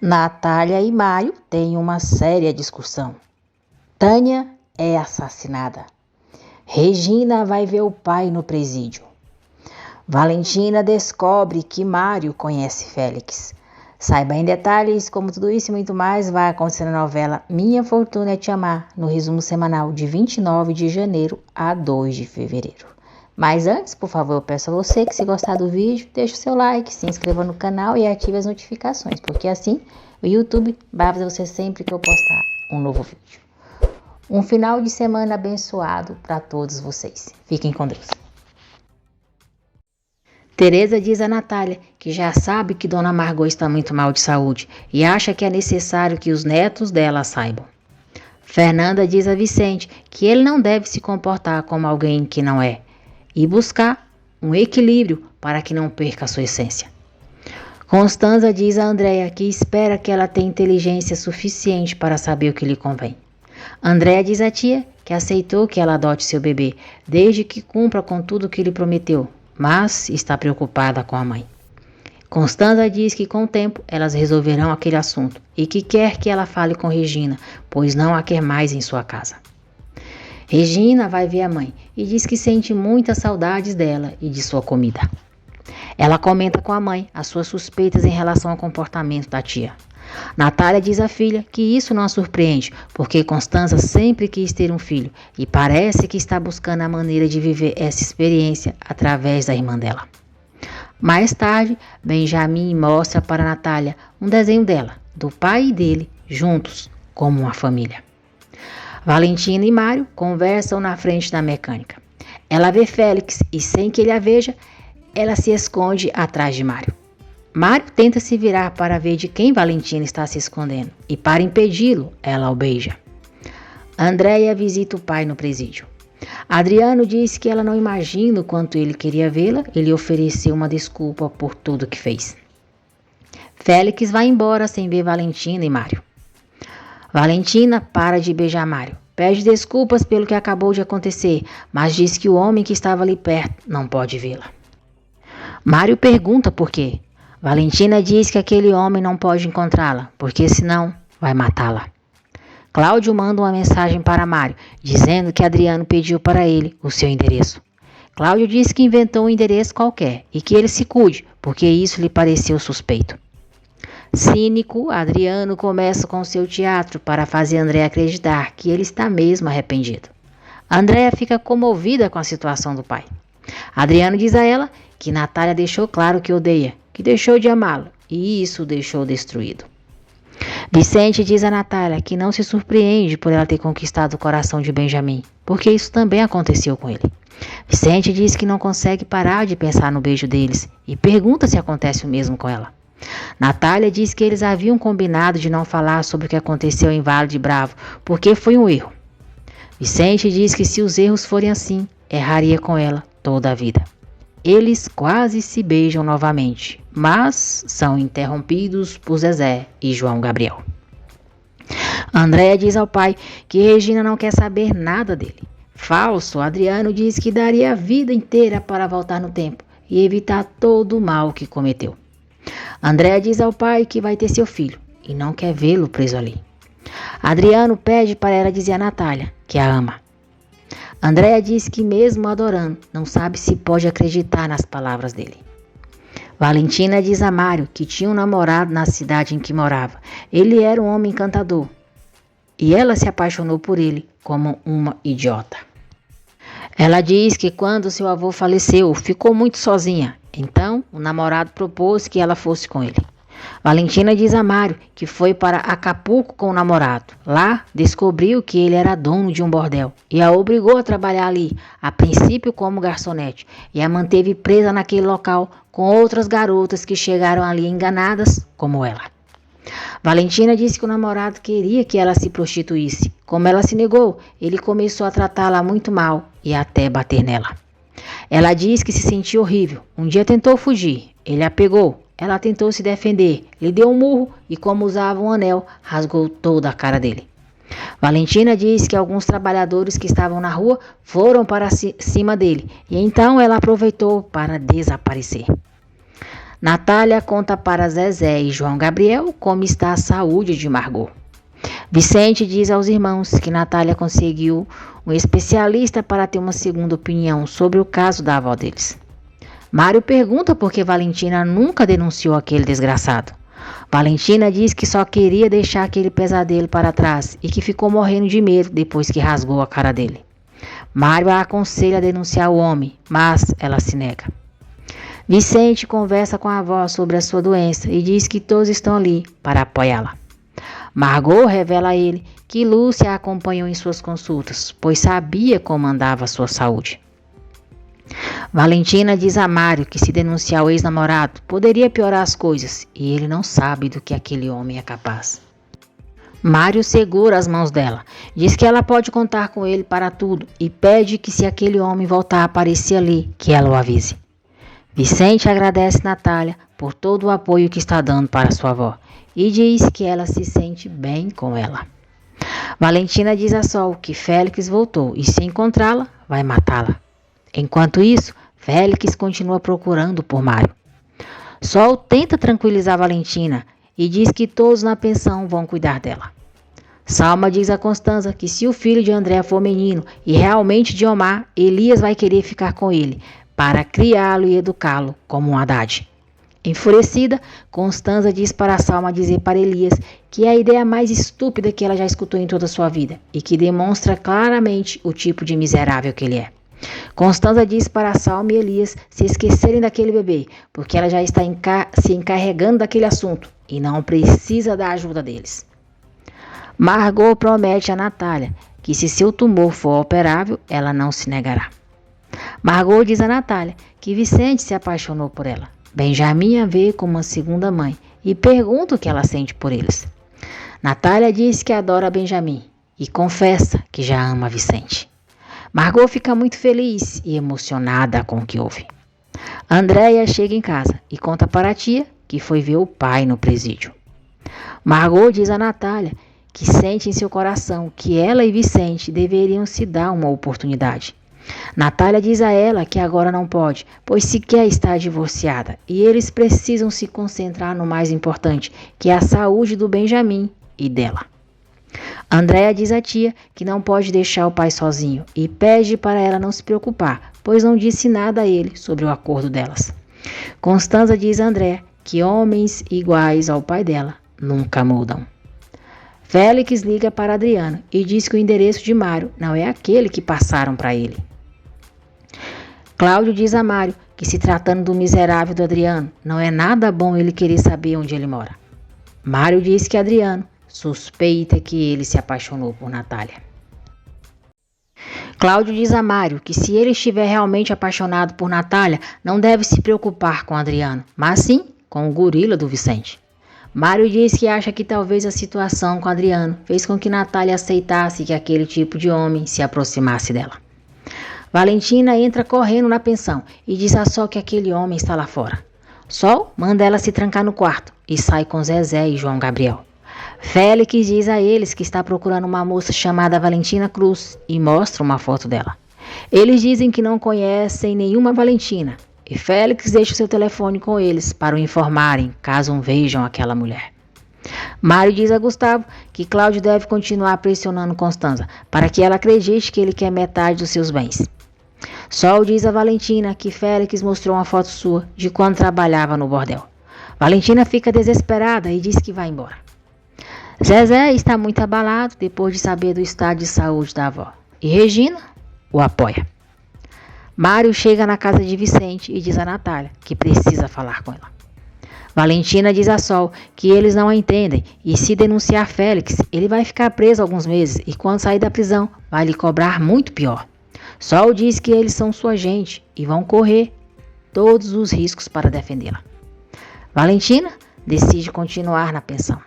Natália e Mário têm uma séria discussão. Tânia é assassinada. Regina vai ver o pai no presídio. Valentina descobre que Mário conhece Félix. Saiba em detalhes como tudo isso e muito mais vai acontecer na novela Minha Fortuna é Te Amar, no resumo semanal de 29 de janeiro a 2 de fevereiro. Mas antes, por favor, eu peço a você que, se gostar do vídeo, deixe o seu like, se inscreva no canal e ative as notificações, porque assim o YouTube vai avisar você sempre que eu postar um novo vídeo. Um final de semana abençoado para todos vocês. Fiquem com Deus. Tereza diz a Natália que já sabe que Dona Margot está muito mal de saúde e acha que é necessário que os netos dela saibam. Fernanda diz a Vicente que ele não deve se comportar como alguém que não é e buscar um equilíbrio para que não perca a sua essência. Constanza diz a Andréia que espera que ela tenha inteligência suficiente para saber o que lhe convém. Andréia diz à tia que aceitou que ela adote seu bebê, desde que cumpra com tudo o que lhe prometeu, mas está preocupada com a mãe. Constanza diz que com o tempo elas resolverão aquele assunto e que quer que ela fale com Regina, pois não a quer mais em sua casa. Regina vai ver a mãe e diz que sente muitas saudades dela e de sua comida. Ela comenta com a mãe as suas suspeitas em relação ao comportamento da tia. Natália diz à filha que isso não a surpreende, porque Constanza sempre quis ter um filho e parece que está buscando a maneira de viver essa experiência através da irmã dela. Mais tarde, Benjamin mostra para Natália um desenho dela, do pai e dele, juntos, como uma família. Valentina e Mário conversam na frente da mecânica. Ela vê Félix e, sem que ele a veja, ela se esconde atrás de Mário. Mário tenta se virar para ver de quem Valentina está se escondendo e, para impedi-lo, ela o beija. Andréia visita o pai no presídio. Adriano diz que ela não imagina o quanto ele queria vê-la e lhe ofereceu uma desculpa por tudo que fez. Félix vai embora sem ver Valentina e Mário. Valentina para de beijar Mário. Pede desculpas pelo que acabou de acontecer, mas diz que o homem que estava ali perto não pode vê-la. Mário pergunta por quê. Valentina diz que aquele homem não pode encontrá-la, porque senão vai matá-la. Cláudio manda uma mensagem para Mário, dizendo que Adriano pediu para ele o seu endereço. Cláudio diz que inventou um endereço qualquer e que ele se cuide, porque isso lhe pareceu suspeito. Cínico, Adriano começa com seu teatro para fazer Andréia acreditar que ele está mesmo arrependido. Andréia fica comovida com a situação do pai. Adriano diz a ela que Natália deixou claro que odeia, que deixou de amá-lo, e isso o deixou destruído. Vicente diz a Natália que não se surpreende por ela ter conquistado o coração de Benjamin, porque isso também aconteceu com ele. Vicente diz que não consegue parar de pensar no beijo deles e pergunta se acontece o mesmo com ela. Natália diz que eles haviam combinado de não falar sobre o que aconteceu em Vale de Bravo, porque foi um erro. Vicente diz que se os erros forem assim, erraria com ela toda a vida. Eles quase se beijam novamente, mas são interrompidos por Zezé e João Gabriel. Andréia diz ao pai que Regina não quer saber nada dele. Falso, Adriano diz que daria a vida inteira para voltar no tempo e evitar todo o mal que cometeu. Andréia diz ao pai que vai ter seu filho e não quer vê-lo preso ali. Adriano pede para ela dizer a Natália que a ama. Andréia diz que mesmo adorando, não sabe se pode acreditar nas palavras dele. Valentina diz a Mário que tinha um namorado na cidade em que morava. Ele era um homem encantador e ela se apaixonou por ele como uma idiota. Ela diz que quando seu avô faleceu, ficou muito sozinha. Então, o namorado propôs que ela fosse com ele. Valentina diz a Mário que foi para Acapulco com o namorado. Lá, descobriu que ele era dono de um bordel e a obrigou a trabalhar ali, a princípio como garçonete, e a manteve presa naquele local com outras garotas que chegaram ali enganadas como ela. Valentina disse que o namorado queria que ela se prostituísse. Como ela se negou, ele começou a tratá-la muito mal e até bater nela. Ela diz que se sentiu horrível. Um dia tentou fugir. Ele a pegou. Ela tentou se defender. Lhe deu um murro e, como usava um anel, rasgou toda a cara dele. Valentina diz que alguns trabalhadores que estavam na rua foram para cima dele e então ela aproveitou para desaparecer. Natália conta para Zezé e João Gabriel como está a saúde de Margot. Vicente diz aos irmãos que Natália conseguiu um especialista para ter uma segunda opinião sobre o caso da avó deles. Mário pergunta por que Valentina nunca denunciou aquele desgraçado. Valentina diz que só queria deixar aquele pesadelo para trás e que ficou morrendo de medo depois que rasgou a cara dele. Mário a aconselha a denunciar o homem, mas ela se nega. Vicente conversa com a avó sobre a sua doença e diz que todos estão ali para apoiá-la. Margot revela a ele que Lúcia a acompanhou em suas consultas, pois sabia como andava a sua saúde. Valentina diz a Mário que se denunciar o ex-namorado poderia piorar as coisas e ele não sabe do que aquele homem é capaz. Mário segura as mãos dela, diz que ela pode contar com ele para tudo e pede que se aquele homem voltar a aparecer ali, que ela o avise. Vicente agradece Natália por todo o apoio que está dando para sua avó e diz que ela se sente bem com ela. Valentina diz a Sol que Félix voltou e se encontrá-la, vai matá-la. Enquanto isso, Félix continua procurando por Mário. Sol tenta tranquilizar Valentina e diz que todos na pensão vão cuidar dela. Salma diz a Constanza que se o filho de André for menino e realmente de Omar, Elias vai querer ficar com ele para criá-lo e educá-lo como um Haddad. Enfurecida, Constanza diz para Salma dizer para Elias que é a ideia mais estúpida que ela já escutou em toda a sua vida e que demonstra claramente o tipo de miserável que ele é. Constanza diz para Salma e Elias se esquecerem daquele bebê, porque ela já está se encarregando daquele assunto e não precisa da ajuda deles. Margot promete a Natália que se seu tumor for operável, ela não se negará. Margot diz a Natália que Vicente se apaixonou por ela. Benjamin a vê como uma segunda mãe e pergunta o que ela sente por eles. Natália diz que adora Benjamin e confessa que já ama Vicente. Margot fica muito feliz e emocionada com o que ouve. Andréia chega em casa e conta para a tia que foi ver o pai no presídio. Margot diz a Natália que sente em seu coração que ela e Vicente deveriam se dar uma oportunidade. Natália diz a ela que agora não pode, pois sequer está divorciada e eles precisam se concentrar no mais importante, que é a saúde do Benjamin e dela. Andréia diz à tia que não pode deixar o pai sozinho e pede para ela não se preocupar, pois não disse nada a ele sobre o acordo delas. Constanza diz a André que homens iguais ao pai dela nunca mudam. Félix liga para Adriano e diz que o endereço de Mário não é aquele que passaram para ele. Cláudio diz a Mário que se tratando do miserável do Adriano, não é nada bom ele querer saber onde ele mora. Mário diz que Adriano suspeita que ele se apaixonou por Natália. Cláudio diz a Mário que se ele estiver realmente apaixonado por Natália, não deve se preocupar com Adriano, mas sim com o gorila do Vicente. Mário diz que acha que talvez a situação com Adriano fez com que Natália aceitasse que aquele tipo de homem se aproximasse dela. Valentina entra correndo na pensão e diz a Sol que aquele homem está lá fora. Sol manda ela se trancar no quarto e sai com Zezé e João Gabriel. Félix diz a eles que está procurando uma moça chamada Valentina Cruz e mostra uma foto dela. Eles dizem que não conhecem nenhuma Valentina e Félix deixa o seu telefone com eles para o informarem caso vejam aquela mulher. Mário diz a Gustavo que Cláudio deve continuar pressionando Constanza para que ela acredite que ele quer metade dos seus bens. Sol diz a Valentina que Félix mostrou uma foto sua de quando trabalhava no bordel. Valentina fica desesperada e diz que vai embora. Zezé está muito abalado depois de saber do estado de saúde da avó. E Regina o apoia. Mário chega na casa de Vicente e diz a Natália que precisa falar com ela. Valentina diz a Sol que eles não a entendem e se denunciar Félix, ele vai ficar preso alguns meses e quando sair da prisão vai lhe cobrar muito pior. Sol diz que eles são sua gente e vão correr todos os riscos para defendê-la. Valentina decide continuar na pensão.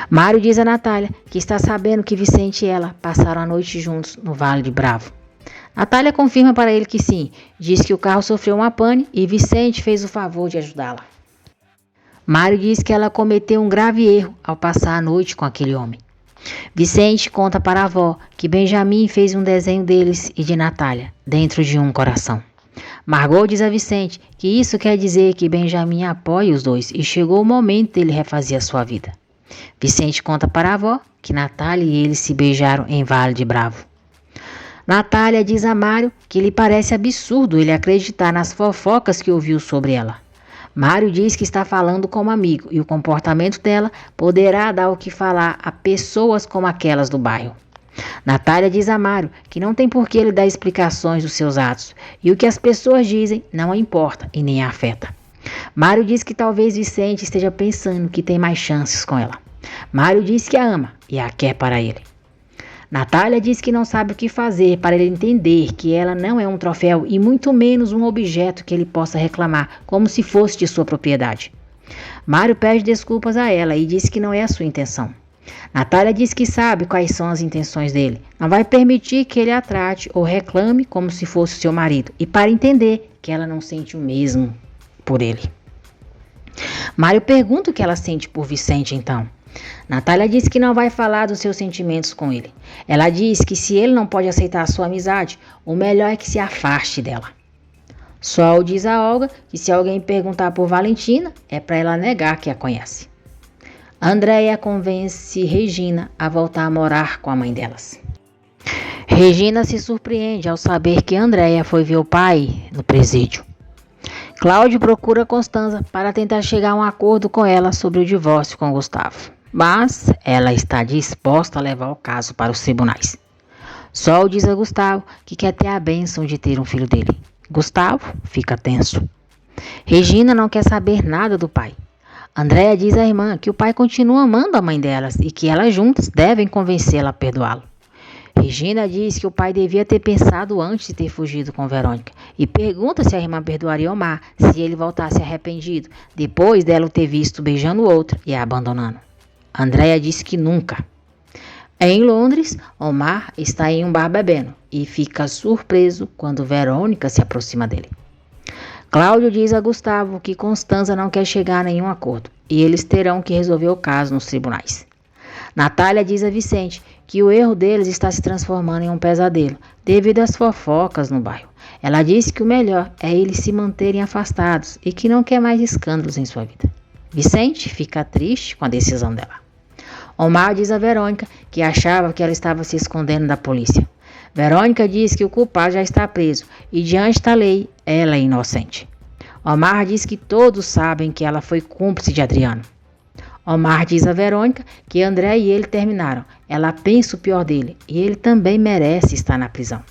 Mário diz a Natália que está sabendo que Vicente e ela passaram a noite juntos no Vale de Bravo. Natália confirma para ele que sim, diz que o carro sofreu uma pane e Vicente fez o favor de ajudá-la. Mário diz que ela cometeu um grave erro ao passar a noite com aquele homem. Vicente conta para a avó que Benjamin fez um desenho deles e de Natália dentro de um coração. Margot diz a Vicente que isso quer dizer que Benjamin apoia os dois e chegou o momento dele refazer a sua vida. Vicente conta para a avó que Natália e ele se beijaram em Vale de Bravo. Natália diz a Mário que lhe parece absurdo ele acreditar nas fofocas que ouviu sobre ela. Mário diz que está falando como amigo e o comportamento dela poderá dar o que falar a pessoas como aquelas do bairro. Natália diz a Mário que não tem por que ele dar explicações dos seus atos e o que as pessoas dizem não a importa e nem a afeta. Mário diz que talvez Vicente esteja pensando que tem mais chances com ela. Mário diz que a ama e a quer para ele. Natália diz que não sabe o que fazer para ele entender que ela não é um troféu e muito menos um objeto que ele possa reclamar como se fosse de sua propriedade. Mário pede desculpas a ela e diz que não é a sua intenção. Natália diz que sabe quais são as intenções dele. Não vai permitir que ele a trate ou reclame como se fosse seu marido e para entender que ela não sente o mesmo por ele. Mário pergunta o que ela sente por Vicente então. Natália diz que não vai falar dos seus sentimentos com ele. Ela diz que se ele não pode aceitar a sua amizade, o melhor é que se afaste dela. Sol diz a Olga que se alguém perguntar por Valentina, é para ela negar que a conhece. Andréia convence Regina a voltar a morar com a mãe delas. Regina se surpreende ao saber que Andréia foi ver o pai no presídio. Cláudio procura Constanza para tentar chegar a um acordo com ela sobre o divórcio com Gustavo, mas ela está disposta a levar o caso para os tribunais. Sol diz a Gustavo que quer ter a bênção de ter um filho dele. Gustavo fica tenso. Regina não quer saber nada do pai. Andréia diz à irmã que o pai continua amando a mãe delas e que elas juntas devem convencê-la a perdoá-lo. Regina diz que o pai devia ter pensado antes de ter fugido com Verônica e pergunta se a irmã perdoaria Omar se ele voltasse arrependido, depois dela o ter visto beijando outra e a abandonando. Andréia diz que nunca. Em Londres, Omar está em um bar bebendo e fica surpreso quando Verônica se aproxima dele. Cláudio diz a Gustavo que Constanza não quer chegar a nenhum acordo e eles terão que resolver o caso nos tribunais. Natália diz a Vicente que o erro deles está se transformando em um pesadelo devido às fofocas no bairro. Ela diz que o melhor é eles se manterem afastados e que não quer mais escândalos em sua vida. Vicente fica triste com a decisão dela. Omar diz a Verônica que achava que ela estava se escondendo da polícia. Verônica diz que o culpado já está preso e diante da lei ela é inocente. Omar diz que todos sabem que ela foi cúmplice de Adriano. Omar diz a Verônica que André e ele terminaram. Ela pensa o pior dele e ele também merece estar na prisão.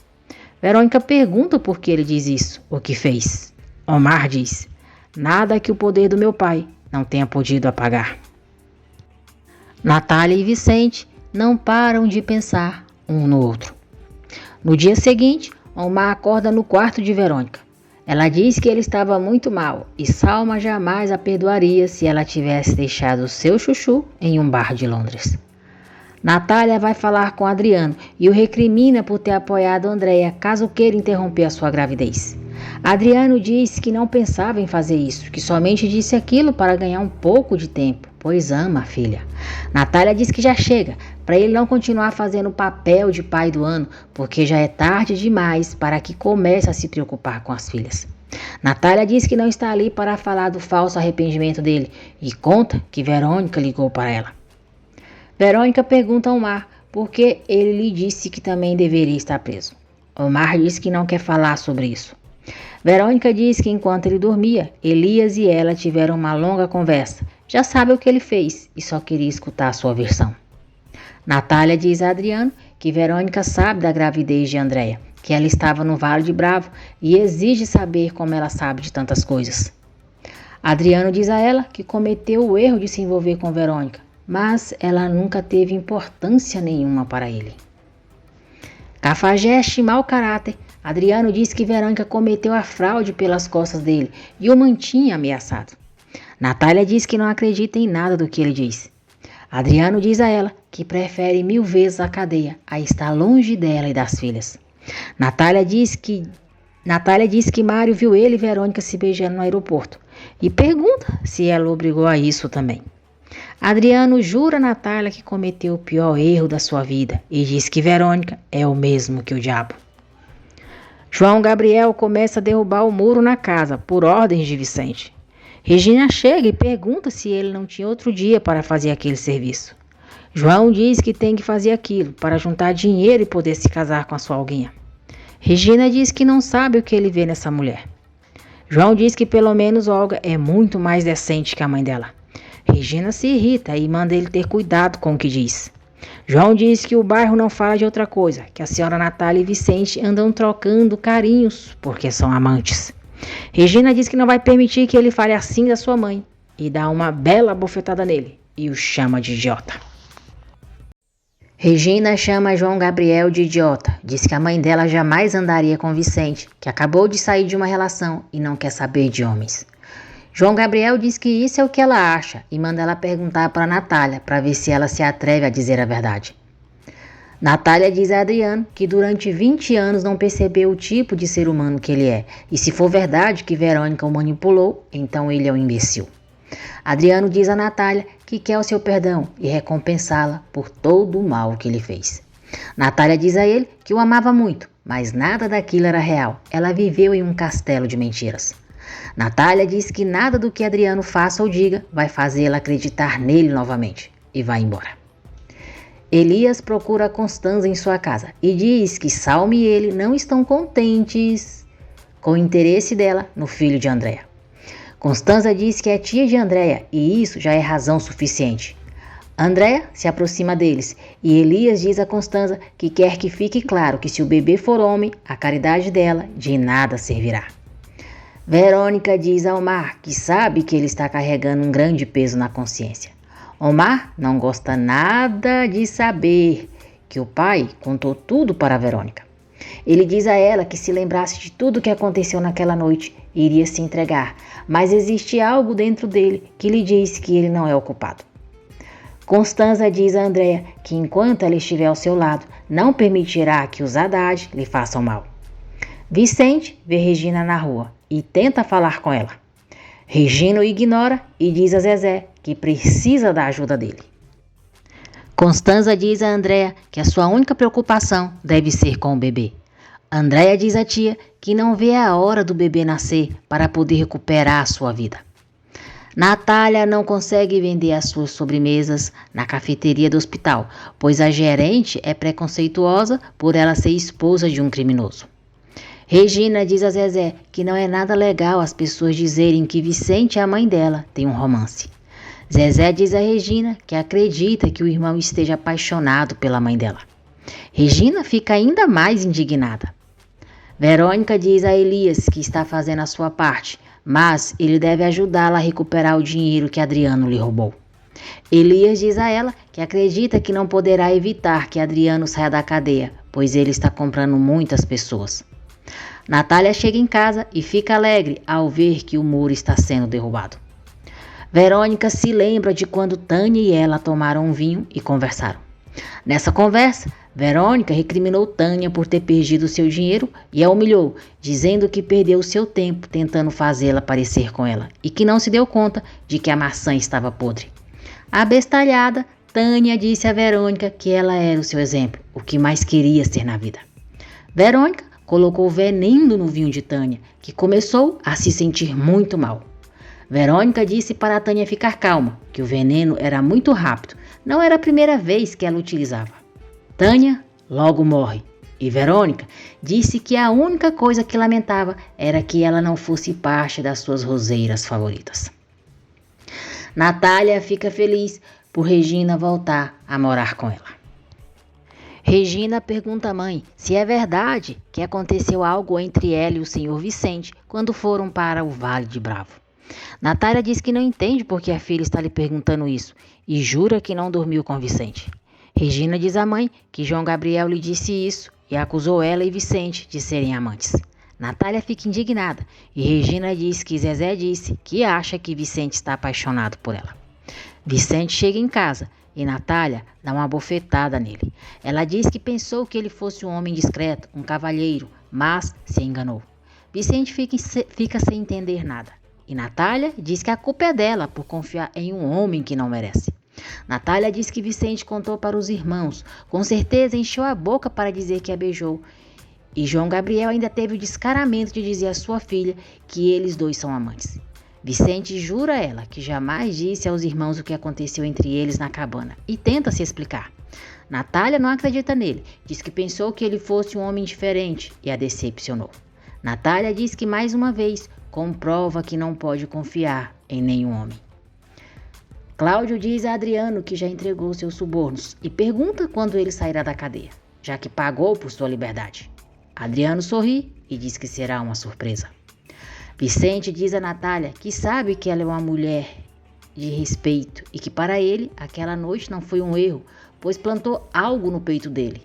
Verônica pergunta por que ele diz isso, o que fez. Omar diz: nada que o poder do meu pai não tenha podido apagar. Natália e Vicente não param de pensar um no outro. No dia seguinte, Omar acorda no quarto de Verônica. Ela diz que ele estava muito mal e Salma jamais a perdoaria se ela tivesse deixado seu chuchu em um bar de Londres. Natália vai falar com Adriano e o recrimina por ter apoiado Andréia caso queira interromper a sua gravidez. Adriano diz que não pensava em fazer isso, que somente disse aquilo para ganhar um pouco de tempo, pois ama a filha. Natália diz que já chega, para ele não continuar fazendo o papel de pai do ano, porque já é tarde demais para que comece a se preocupar com as filhas. Natália diz que não está ali para falar do falso arrependimento dele e conta que Verônica ligou para ela. Verônica pergunta a Omar por que ele lhe disse que também deveria estar preso. Omar diz que não quer falar sobre isso. Verônica diz que enquanto ele dormia, Elias e ela tiveram uma longa conversa. Já sabe o que ele fez e só queria escutar a sua versão. Natália diz a Adriano que Verônica sabe da gravidez de Andréia, que ela estava no Vale de Bravo e exige saber como ela sabe de tantas coisas. Adriano diz a ela que cometeu o erro de se envolver com Verônica, mas ela nunca teve importância nenhuma para ele. Cafajeste e mau caráter, Adriano diz que Verônica cometeu a fraude pelas costas dele e o mantinha ameaçado. Natália diz que não acredita em nada do que ele diz. Adriano diz a ela que prefere 1000 vezes a cadeia a estar longe dela e das filhas. Natália diz que Mário viu ele e Verônica se beijando no aeroporto e pergunta se ela o obrigou a isso também. Adriano jura a Natália que cometeu o pior erro da sua vida e diz que Verônica é o mesmo que o diabo. João Gabriel começa a derrubar o muro na casa, por ordens de Vicente. Regina chega e pergunta se ele não tinha outro dia para fazer aquele serviço. João diz que tem que fazer aquilo para juntar dinheiro e poder se casar com a sua alguinha. Regina diz que não sabe o que ele vê nessa mulher. João diz que pelo menos Olga é muito mais decente que a mãe dela. Regina se irrita e manda ele ter cuidado com o que diz. João diz que o bairro não fala de outra coisa, que a senhora Natália e Vicente andam trocando carinhos porque são amantes. Regina diz que não vai permitir que ele fale assim da sua mãe e dá uma bela bofetada nele e o chama de idiota. Regina chama João Gabriel de idiota, diz que a mãe dela jamais andaria com Vicente, que acabou de sair de uma relação e não quer saber de homens. João Gabriel diz que isso é o que ela acha e manda ela perguntar para Natália para ver se ela se atreve a dizer a verdade. Natália diz a Adriano que durante 20 anos não percebeu o tipo de ser humano que ele é, e se for verdade que Verônica o manipulou, então ele é um imbecil. Adriano diz a Natália que quer o seu perdão e recompensá-la por todo o mal que ele fez. Natália diz a ele que o amava muito, mas nada daquilo era real. Ela viveu em um castelo de mentiras. Natália diz que nada do que Adriano faça ou diga vai fazê-la acreditar nele novamente e vai embora. Elias procura Constanza em sua casa e diz que Salme e ele não estão contentes com o interesse dela no filho de Andréia. Constanza diz que é tia de Andréia e isso já é razão suficiente. Andréia se aproxima deles e Elias diz a Constanza que quer que fique claro que se o bebê for homem, a caridade dela de nada servirá. Verônica diz a Omar que sabe que ele está carregando um grande peso na consciência. Omar não gosta nada de saber que o pai contou tudo para Verônica. Ele diz a ela que se lembrasse de tudo o que aconteceu naquela noite, iria se entregar, mas existe algo dentro dele que lhe diz que ele não é o culpado. Constanza diz a Andréia que enquanto ela estiver ao seu lado, não permitirá que os Haddad lhe façam mal. Vicente vê Regina na rua e tenta falar com ela. Regina o ignora e diz a Zezé que precisa da ajuda dele. Constanza diz a Andréia que a sua única preocupação deve ser com o bebê. Andréia diz à tia que não vê a hora do bebê nascer para poder recuperar a sua vida. Natália não consegue vender as suas sobremesas na cafeteria do hospital, pois a gerente é preconceituosa por ela ser esposa de um criminoso. Regina diz a Zezé que não é nada legal as pessoas dizerem que Vicente e a mãe dela têm um romance. Zezé diz a Regina que acredita que o irmão esteja apaixonado pela mãe dela. Regina fica ainda mais indignada. Verônica diz a Elias que está fazendo a sua parte, mas ele deve ajudá-la a recuperar o dinheiro que Adriano lhe roubou. Elias diz a ela que acredita que não poderá evitar que Adriano saia da cadeia, pois ele está comprando muitas pessoas. Natália chega em casa e fica alegre ao ver que o muro está sendo derrubado. Verônica se lembra de quando Tânia e ela tomaram um vinho e conversaram. Nessa conversa, Verônica recriminou Tânia por ter perdido seu dinheiro e a humilhou, dizendo que perdeu seu tempo tentando fazê-la parecer com ela e que não se deu conta de que a maçã estava podre. Abestalhada, Tânia disse a Verônica que ela era o seu exemplo, o que mais queria ser na vida. Verônica colocou veneno no vinho de Tânia, que começou a se sentir muito mal. Verônica disse para a Tânia ficar calma, que o veneno era muito rápido, não era a primeira vez que ela utilizava. Tânia logo morre, e Verônica disse que a única coisa que lamentava era que ela não fosse parte das suas roseiras favoritas. Natália fica feliz por Regina voltar a morar com ela. Regina pergunta à mãe se é verdade que aconteceu algo entre ela e o senhor Vicente quando foram para o Vale de Bravo. Natália diz que não entende porque a filha está lhe perguntando isso e jura que não dormiu com Vicente. Regina diz à mãe que João Gabriel lhe disse isso e acusou ela e Vicente de serem amantes. Natália fica indignada e Regina diz que Zezé disse que acha que Vicente está apaixonado por ela. Vicente chega em casa e Natália dá uma bofetada nele. Ela diz que pensou que ele fosse um homem discreto, um cavalheiro, mas se enganou. Vicente fica sem entender nada. E Natália diz que a culpa é dela por confiar em um homem que não merece. Natália diz que Vicente contou para os irmãos, com certeza encheu a boca para dizer que a beijou E João Gabriel ainda teve o descaramento de dizer à sua filha que eles dois são amantes. Vicente jura a ela que jamais disse aos irmãos o que aconteceu entre eles na cabana e tenta se explicar. Natália não acredita nele, diz que pensou que ele fosse um homem diferente e a decepcionou. Natália diz que mais uma vez comprova que não pode confiar em nenhum homem. Cláudio diz a Adriano que já entregou seus subornos e pergunta quando ele sairá da cadeia, já que pagou por sua liberdade. Adriano sorri e diz que será uma surpresa. Vicente diz a Natália que sabe que ela é uma mulher de respeito e que para ele aquela noite não foi um erro, pois plantou algo no peito dele,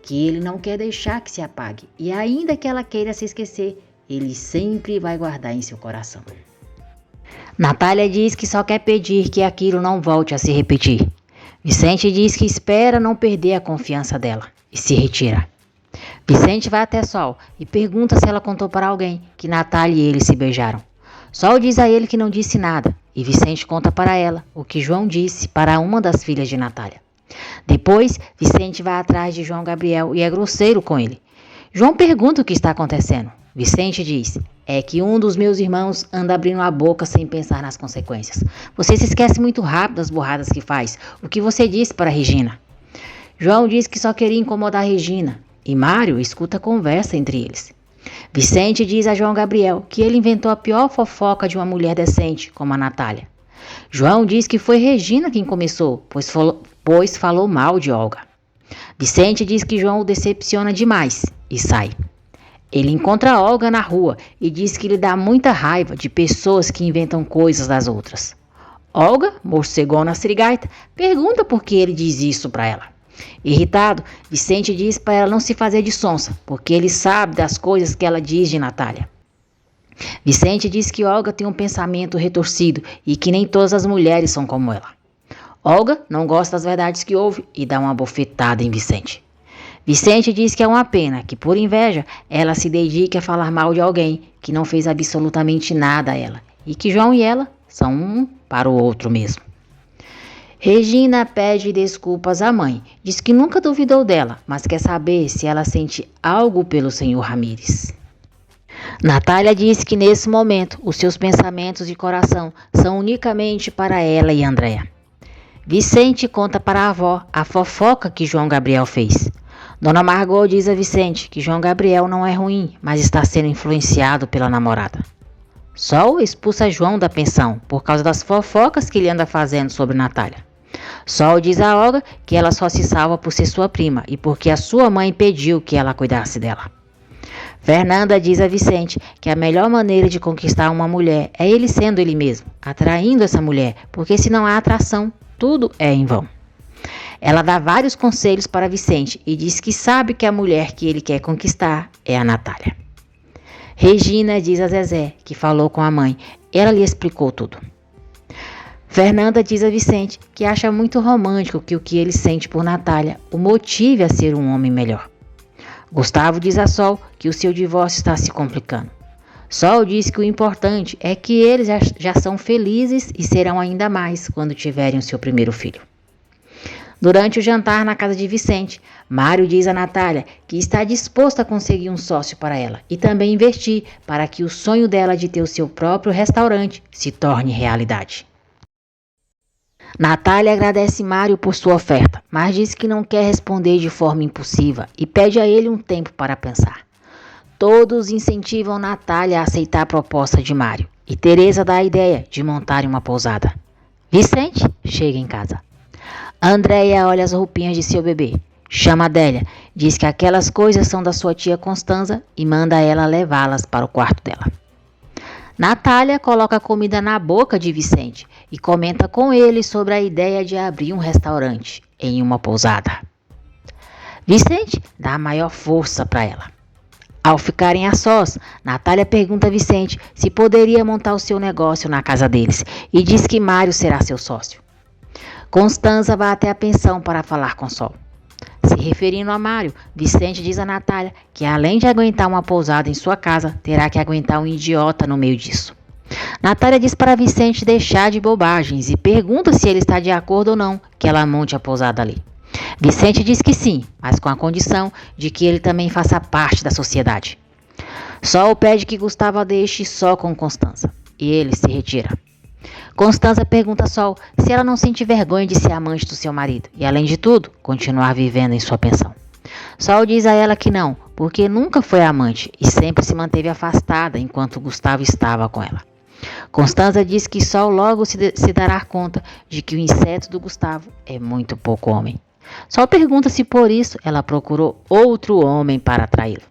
que ele não quer deixar que se apague e ainda que ela queira se esquecer, ele sempre vai guardar em seu coração. Natália diz que só quer pedir que aquilo não volte a se repetir. Vicente diz que espera não perder a confiança dela e se retira. Vicente vai até Sol e pergunta se ela contou para alguém que Natália e ele se beijaram. Sol diz a ele que não disse nada e Vicente conta para ela o que João disse para uma das filhas de Natália. Depois, Vicente vai atrás de João Gabriel e é grosseiro com ele. João pergunta o que está acontecendo. Vicente diz: é que um dos meus irmãos anda abrindo a boca sem pensar nas consequências. Você se esquece muito rápido das burradas que faz. O que você disse para Regina? João diz que só queria incomodar Regina. E Mário escuta a conversa entre eles. Vicente diz a João Gabriel que ele inventou a pior fofoca de uma mulher decente, como a Natália. João diz que foi Regina quem começou, pois falou mal de Olga. Vicente diz que João o decepciona demais e sai. Ele encontra Olga na rua e diz que lhe dá muita raiva de pessoas que inventam coisas das outras. Olga, morcegona sirigaita, pergunta por que ele diz isso para ela. Irritado, Vicente diz para ela não se fazer de sonsa, porque ele sabe das coisas que ela diz de Natália. Vicente diz que Olga tem um pensamento retorcido e que nem todas as mulheres são como ela. Olga não gosta das verdades que ouve e dá uma bofetada em Vicente. Vicente diz que é uma pena que, por inveja, ela se dedique a falar mal de alguém que não fez absolutamente nada a ela e que João e ela são um para o outro mesmo. Regina pede desculpas à mãe, diz que nunca duvidou dela, mas quer saber se ela sente algo pelo senhor Ramírez. Natália diz que nesse momento os seus pensamentos de coração são unicamente para ela e Andréa. Vicente conta para a avó a fofoca que João Gabriel fez. Dona Margot diz a Vicente que João Gabriel não é ruim, mas está sendo influenciado pela namorada. Sol expulsa João da pensão por causa das fofocas que ele anda fazendo sobre Natália. Sol diz a Olga que ela só se salva por ser sua prima e porque a sua mãe pediu que ela cuidasse dela. Fernanda diz a Vicente que a melhor maneira de conquistar uma mulher é ele sendo ele mesmo, atraindo essa mulher, porque se não há atração, tudo é em vão. Ela dá vários conselhos para Vicente e diz que sabe que a mulher que ele quer conquistar é a Natália. Regina diz a Zezé que falou com a mãe, ela lhe explicou tudo. Fernanda diz a Vicente que acha muito romântico que o que ele sente por Natália o motive a ser um homem melhor. Gustavo diz a Sol que o seu divórcio está se complicando. Sol diz que o importante é que eles já são felizes e serão ainda mais quando tiverem o seu primeiro filho. Durante o jantar na casa de Vicente, Mário diz a Natália que está disposto a conseguir um sócio para ela e também investir para que o sonho dela de ter o seu próprio restaurante se torne realidade. Natália agradece Mário por sua oferta, mas diz que não quer responder de forma impulsiva e pede a ele um tempo para pensar. Todos incentivam Natália a aceitar a proposta de Mário e Teresa dá a ideia de montarem uma pousada. Vicente chega em casa. Andréia olha as roupinhas de seu bebê, chama Adélia, diz que aquelas coisas são da sua tia Constanza e manda ela levá-las para o quarto dela. Natália coloca a comida na boca de Vicente e comenta com ele sobre a ideia de abrir um restaurante em uma pousada. Vicente dá a maior força para ela. Ao ficarem a sós, Natália pergunta a Vicente se poderia montar o seu negócio na casa deles e diz que Mário será seu sócio. Constanza vai até a pensão para falar com Sol. Se referindo a Mário, Vicente diz a Natália que além de aguentar uma pousada em sua casa, terá que aguentar um idiota no meio disso. Natália diz para Vicente deixar de bobagens e pergunta se ele está de acordo ou não que ela monte a pousada ali. Vicente diz que sim, mas com a condição de que ele também faça parte da sociedade. Sol pede que Gustavo a deixe só com Constanza, e ele se retira. Constanza pergunta a Sol se ela não sente vergonha de ser amante do seu marido e, além de tudo, continuar vivendo em sua pensão. Sol diz a ela que não, porque nunca foi amante e sempre se manteve afastada enquanto Gustavo estava com ela. Constanza diz que Sol logo se dará conta de que o inseto do Gustavo é muito pouco homem. Sol pergunta se por isso ela procurou outro homem para atraí-lo.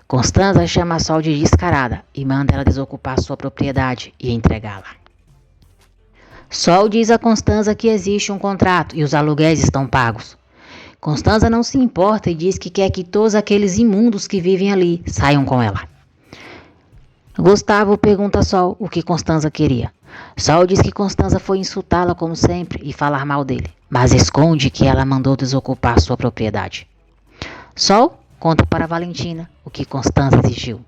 Constanza chama a Sol de descarada e manda ela desocupar sua propriedade e entregá-la. Sol diz a Constanza que existe um contrato e os aluguéis estão pagos. Constanza não se importa e diz que quer que todos aqueles imundos que vivem ali saiam com ela. Gustavo pergunta a Sol o que Constanza queria. Sol diz que Constanza foi insultá-la como sempre e falar mal dele, mas esconde que ela mandou desocupar sua propriedade. Sol conta para Valentina o que Constanza exigiu.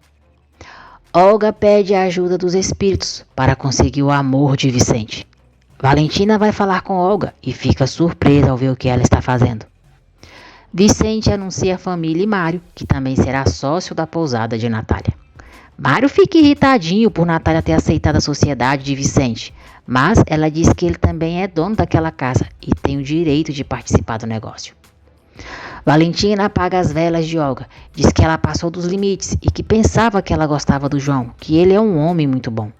Olga pede a ajuda dos espíritos para conseguir o amor de Vicente. Valentina vai falar com Olga e fica surpresa ao ver o que ela está fazendo. Vicente anuncia a família e Mário, que também será sócio da pousada de Natália. Mário fica irritadinho por Natália ter aceitado a sociedade de Vicente, mas ela diz que ele também é dono daquela casa e tem o direito de participar do negócio. Valentina apaga as velas de Olga, diz que ela passou dos limites e que pensava que ela gostava do João, que ele é um homem muito bom.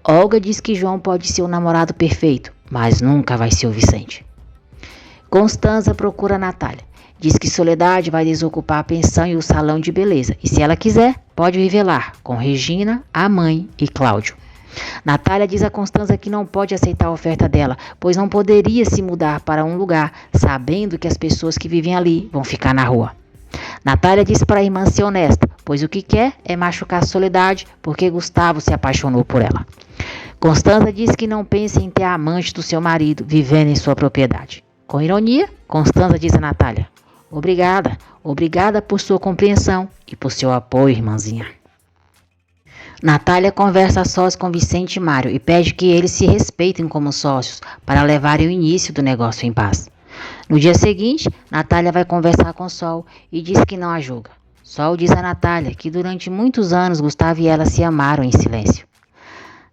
Olga diz que João pode ser o namorado perfeito, mas nunca vai ser o Vicente. Constanza procura Natália. Diz que Soledade vai desocupar a pensão e o salão de beleza, e se ela quiser, pode viver lá, com Regina, a mãe e Cláudio. Natália diz a Constanza que não pode aceitar a oferta dela, pois não poderia se mudar para um lugar, sabendo que as pessoas que vivem ali vão ficar na rua. Natália diz para a irmã ser honesta, pois o que quer é machucar Soledade, porque Gustavo se apaixonou por ela. Constanza diz que não pensa em ter a amante do seu marido vivendo em sua propriedade. Com ironia, Constanza diz a Natália: Obrigada por sua compreensão e por seu apoio, irmãzinha. Natália conversa a sós com Vicente e Mário e pede que eles se respeitem como sócios para levarem o início do negócio em paz. No dia seguinte, Natália vai conversar com Sol e diz que não a julga. Sol diz a Natália que durante muitos anos Gustavo e ela se amaram em silêncio.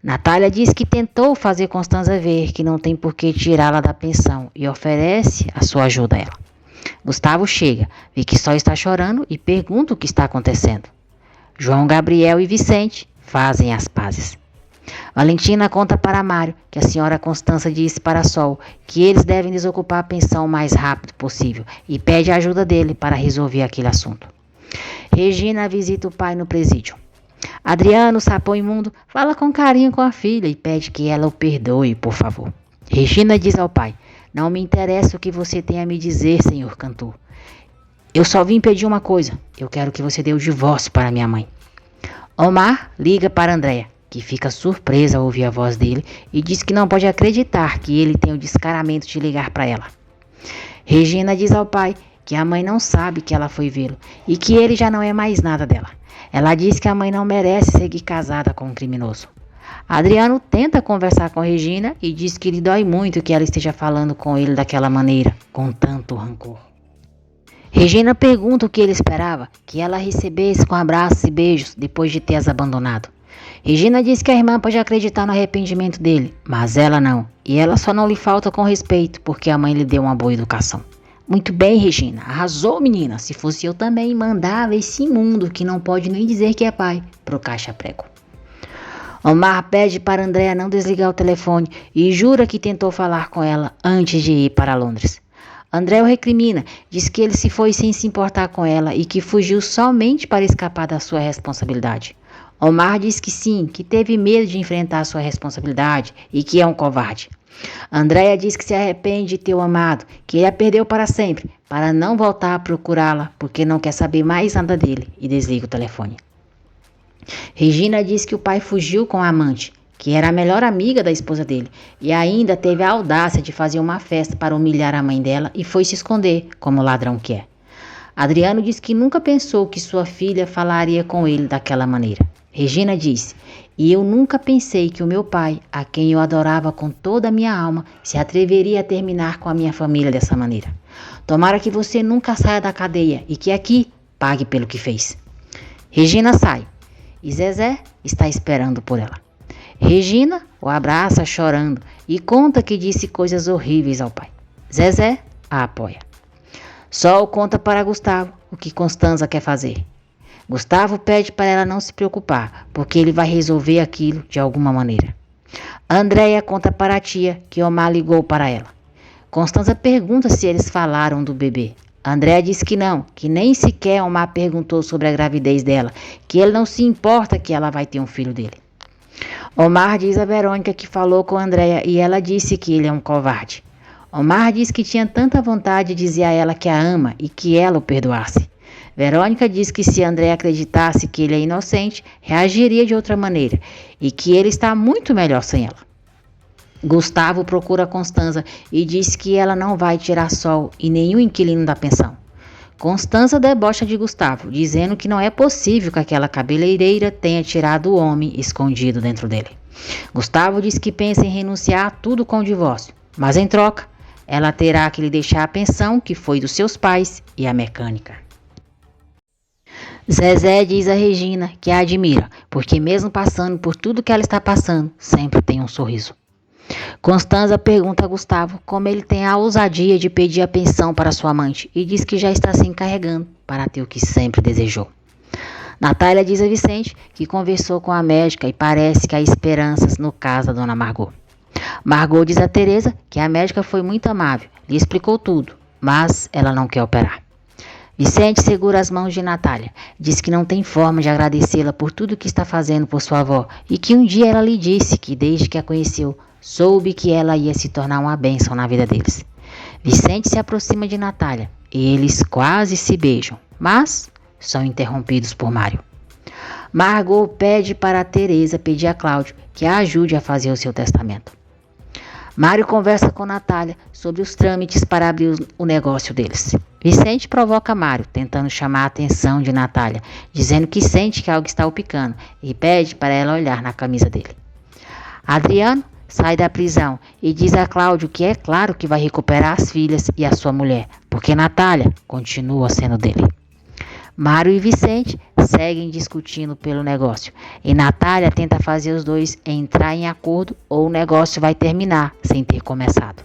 Natália diz que tentou fazer Constanza ver que não tem por que tirá-la da pensão e oferece a sua ajuda a ela. Gustavo chega, vê que Sol está chorando e pergunta o que está acontecendo. João Gabriel e Vicente fazem as pazes. Valentina conta para Mário que a senhora Constanza disse para Sol que eles devem desocupar a pensão o mais rápido possível e pede a ajuda dele para resolver aquele assunto. Regina visita o pai no presídio. Adriano, sapão imundo, fala com carinho com a filha e pede que ela o perdoe, por favor. Regina diz ao pai: não me interessa o que você tem a me dizer, senhor cantor. Eu só vim pedir uma coisa. Eu quero que você dê o divórcio para minha mãe. Omar liga para Andréia, que fica surpresa ao ouvir a voz dele e diz que não pode acreditar que ele tem o descaramento de ligar para ela. Regina diz ao pai que a mãe não sabe que ela foi vê-lo e que ele já não é mais nada dela. Ela diz que a mãe não merece seguir casada com um criminoso. Adriano tenta conversar com Regina e diz que lhe dói muito que ela esteja falando com ele daquela maneira, com tanto rancor. Regina pergunta o que ele esperava, que ela recebesse com abraços e beijos depois de ter-as abandonado. Regina diz que a irmã pode acreditar no arrependimento dele, mas ela não, e ela só não lhe falta com respeito porque a mãe lhe deu uma boa educação. Muito bem, Regina, arrasou, menina. Se fosse eu também, mandava esse imundo que não pode nem dizer que é pai pro caixa-prego. Omar pede para Andréia não desligar o telefone e jura que tentou falar com ela antes de ir para Londres. André o recrimina, diz que ele se foi sem se importar com ela e que fugiu somente para escapar da sua responsabilidade. Omar diz que sim, que teve medo de enfrentar sua responsabilidade e que é um covarde. Andréia diz que se arrepende de ter o amado, que a perdeu para sempre, para não voltar a procurá-la porque não quer saber mais nada dele e desliga o telefone. Regina diz que o pai fugiu com a amante, que era a melhor amiga da esposa dele, e ainda teve a audácia de fazer uma festa para humilhar a mãe dela e foi se esconder, como ladrão que é. Adriano diz que nunca pensou que sua filha falaria com ele daquela maneira. Regina disse: e eu nunca pensei que o meu pai, a quem eu adorava com toda a minha alma, se atreveria a terminar com a minha família dessa maneira. Tomara que você nunca saia da cadeia e que aqui pague pelo que fez. Regina sai e Zezé está esperando por ela. Regina o abraça chorando e conta que disse coisas horríveis ao pai. Zezé a apoia. Sol conta para Gustavo o que Constanza quer fazer. Gustavo pede para ela não se preocupar, porque ele vai resolver aquilo de alguma maneira. Andréia conta para a tia que Omar ligou para ela. Constanza pergunta se eles falaram do bebê. Andréia diz que não, que nem sequer Omar perguntou sobre a gravidez dela, que ele não se importa que ela vai ter um filho dele. Omar diz a Verônica que falou com Andréia e ela disse que ele é um covarde. Omar diz que tinha tanta vontade de dizer a ela que a ama e que ela o perdoasse. Verônica diz que se André acreditasse que ele é inocente, reagiria de outra maneira e que ele está muito melhor sem ela. Gustavo procura Constanza e diz que ela não vai tirar Sol e nenhum inquilino da pensão. Constanza debocha de Gustavo, dizendo que não é possível que aquela cabeleireira tenha tirado o homem escondido dentro dele. Gustavo diz que pensa em renunciar a tudo com o divórcio, mas em troca, ela terá que lhe deixar a pensão que foi dos seus pais e a mecânica. Zezé diz a Regina que a admira, porque mesmo passando por tudo que ela está passando, sempre tem um sorriso. Constanza pergunta a Gustavo como ele tem a ousadia de pedir a pensão para sua amante e diz que já está se encarregando para ter o que sempre desejou. Natália diz a Vicente que conversou com a médica e parece que há esperanças no caso da dona Margot. Margot diz a Teresa que a médica foi muito amável, lhe explicou tudo, mas ela não quer operar. Vicente segura as mãos de Natália, diz que não tem forma de agradecê-la por tudo que está fazendo por sua avó e que um dia ela lhe disse que desde que a conheceu, soube que ela ia se tornar uma bênção na vida deles. Vicente se aproxima de Natália e eles quase se beijam, mas são interrompidos por Mário. Margot pede para Teresa pedir a Cláudio que a ajude a fazer o seu testamento. Mário conversa com Natália sobre os trâmites para abrir o negócio deles. Vicente provoca Mário, tentando chamar a atenção de Natália, dizendo que sente que algo está o picando e pede para ela olhar na camisa dele. Adriano sai da prisão e diz a Cláudio que é claro que vai recuperar as filhas e a sua mulher, porque Natália continua sendo dele. Mário e Vicente seguem discutindo pelo negócio e Natália tenta fazer os dois entrar em acordo ou o negócio vai terminar sem ter começado.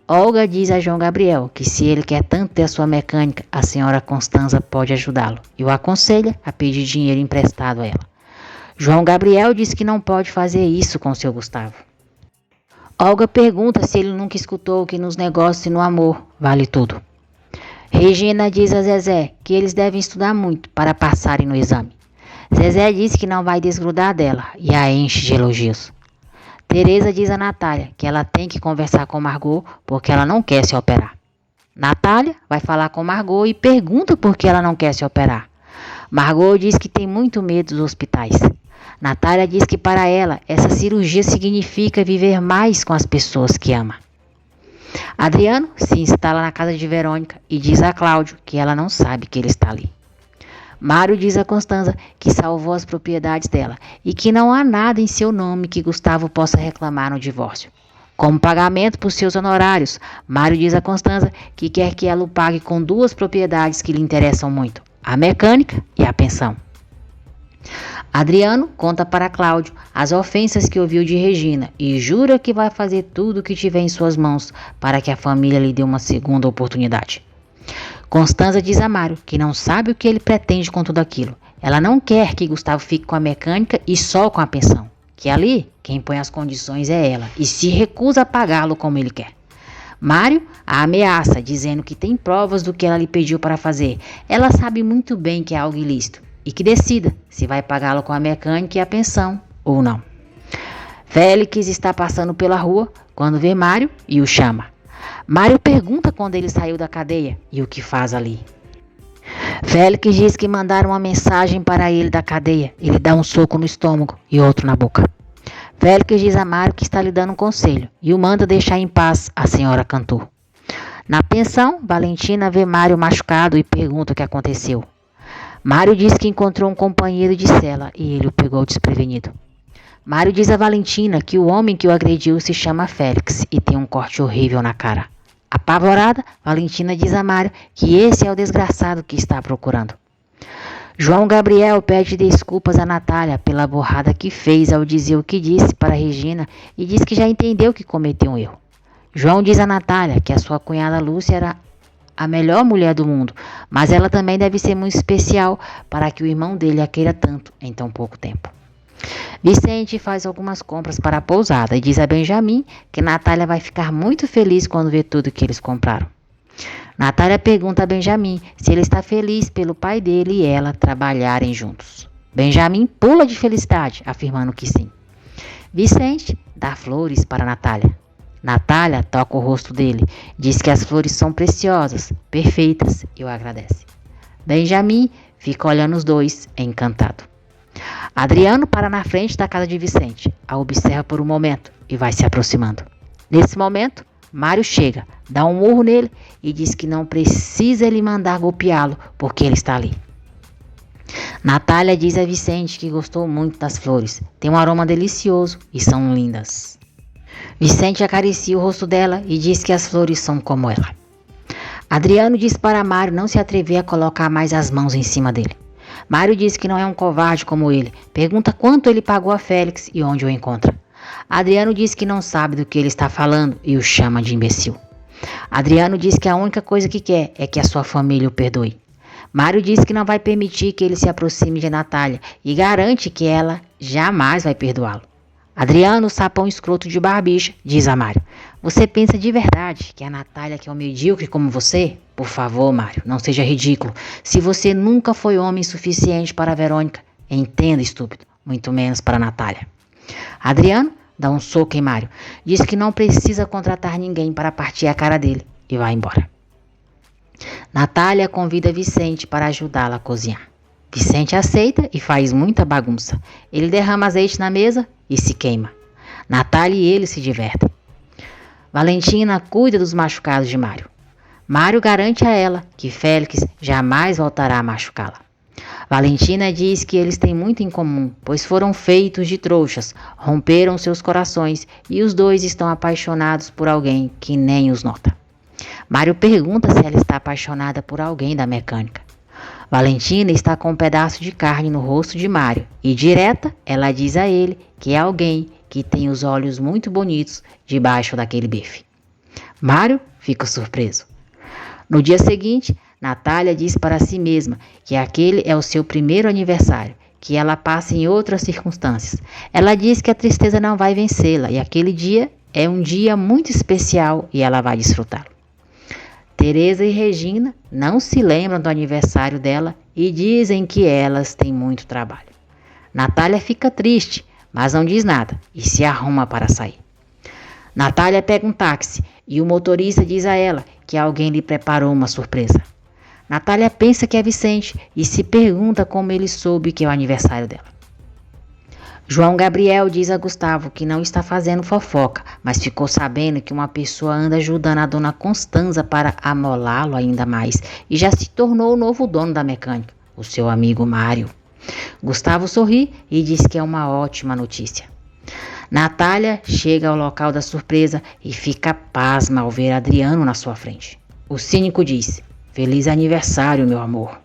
Olga diz a João Gabriel que se ele quer tanto ter a sua mecânica, a senhora Constanza pode ajudá-lo e o aconselha a pedir dinheiro emprestado a ela. João Gabriel diz que não pode fazer isso com seu Gustavo. Olga pergunta se ele nunca escutou que nos negócios e no amor vale tudo. Regina diz a Zezé que eles devem estudar muito para passarem no exame. Zezé diz que não vai desgrudar dela e a enche de elogios. Teresa diz a Natália que ela tem que conversar com Margot porque ela não quer se operar. Natália vai falar com Margot e pergunta por que ela não quer se operar. Margot diz que tem muito medo dos hospitais. Natália diz que para ela essa cirurgia significa viver mais com as pessoas que ama. Adriano se instala na casa de Verônica e diz a Cláudio que ela não sabe que ele está ali. Mário diz a Constanza que salvou as propriedades dela e que não há nada em seu nome que Gustavo possa reclamar no divórcio. Como pagamento por seus honorários, Mário diz a Constanza que quer que ela o pague com duas propriedades que lhe interessam muito, a mecânica e a pensão. Adriano conta para Cláudio as ofensas que ouviu de Regina e jura que vai fazer tudo o que tiver em suas mãos para que a família lhe dê uma segunda oportunidade. Constanza diz a Mário que não sabe o que ele pretende com tudo aquilo. Ela não quer que Gustavo fique com a mecânica e só com a pensão, que ali quem põe as condições é ela e se recusa a pagá-lo como ele quer. Mário a ameaça, dizendo que tem provas do que ela lhe pediu para fazer. Ela sabe muito bem que é algo ilícito e que decida se vai pagá-lo com a mecânica e a pensão ou não. Félix está passando pela rua quando vê Mário e o chama. Mário pergunta quando ele saiu da cadeia e o que faz ali. Félix diz que mandaram uma mensagem para ele da cadeia. Ele dá um soco no estômago e outro na boca. Félix diz a Mário que está lhe dando um conselho e o manda deixar em paz a senhora Cantor. Na pensão, Valentina vê Mário machucado e pergunta o que aconteceu. Mário diz que encontrou um companheiro de cela e ele o pegou desprevenido. Mário diz a Valentina que o homem que o agrediu se chama Félix e tem um corte horrível na cara. Apavorada, Valentina diz a Mário que esse é o desgraçado que está procurando. João Gabriel pede desculpas a Natália pela burrada que fez ao dizer o que disse para Regina e diz que já entendeu que cometeu um erro. João diz a Natália que a sua cunhada Lúcia era a melhor mulher do mundo, mas ela também deve ser muito especial para que o irmão dele a queira tanto em tão pouco tempo. Vicente faz algumas compras para a pousada e diz a Benjamin que Natália vai ficar muito feliz quando ver tudo que eles compraram. Natália pergunta a Benjamin se ele está feliz pelo pai dele e ela trabalharem juntos. Benjamin pula de felicidade, afirmando que sim. Vicente dá flores para Natália. Natália toca o rosto dele, diz que as flores são preciosas, perfeitas e o agradece. Benjamin fica olhando os dois, encantado. Adriano para na frente da casa de Vicente, a observa por um momento e vai se aproximando. Nesse momento, Mário chega, dá um murro nele e diz que não precisa ele mandar golpeá-lo porque ele está ali. Natália diz a Vicente que gostou muito das flores, tem um aroma delicioso e são lindas. Vicente acaricia o rosto dela e diz que as flores são como ela. Adriano diz para Mário não se atrever a colocar mais as mãos em cima dele. Mário diz que não é um covarde como ele, pergunta quanto ele pagou a Félix e onde o encontra. Adriano diz que não sabe do que ele está falando e o chama de imbecil. Adriano diz que a única coisa que quer é que a sua família o perdoe. Mário diz que não vai permitir que ele se aproxime de Natália e garante que ela jamais vai perdoá-lo. Adriano, sapão escroto de barbicha, diz a Mário: você pensa de verdade que a Natália que é um medíocre como você? Por favor, Mário, não seja ridículo. Se você nunca foi homem suficiente para a Verônica, entenda, estúpido, muito menos para a Natália. Adriano dá um soco em Mário, diz que não precisa contratar ninguém para partir a cara dele e vai embora. Natália convida Vicente para ajudá-la a cozinhar. Vicente aceita e faz muita bagunça. Ele derrama azeite na mesa e se queima. Natália e ele se divertem. Valentina cuida dos machucados de Mário. Mário garante a ela que Félix jamais voltará a machucá-la. Valentina diz que eles têm muito em comum, pois foram feitos de trouxas, romperam seus corações e os dois estão apaixonados por alguém que nem os nota. Mário pergunta se ela está apaixonada por alguém da mecânica. Valentina está com um pedaço de carne no rosto de Mário e direta ela diz a ele que é alguém que tem os olhos muito bonitos debaixo daquele bife. Mário fica surpreso. No dia seguinte, Natália diz para si mesma que aquele é o seu primeiro aniversário, que ela passa em outras circunstâncias. Ela diz que a tristeza não vai vencê-la e aquele dia é um dia muito especial e ela vai desfrutá-lo. Teresa e Regina não se lembram do aniversário dela e dizem que elas têm muito trabalho. Natália fica triste, mas não diz nada e se arruma para sair. Natália pega um táxi e o motorista diz a ela que alguém lhe preparou uma surpresa. Natália pensa que é Vicente e se pergunta como ele soube que é o aniversário dela. João Gabriel diz a Gustavo que não está fazendo fofoca, mas ficou sabendo que uma pessoa anda ajudando a dona Constanza para amolá-lo ainda mais e já se tornou o novo dono da mecânica, o seu amigo Mário. Gustavo sorri e diz que é uma ótima notícia. Natália chega ao local da surpresa e fica pasma ao ver Adriano na sua frente. O cínico diz: feliz aniversário, meu amor.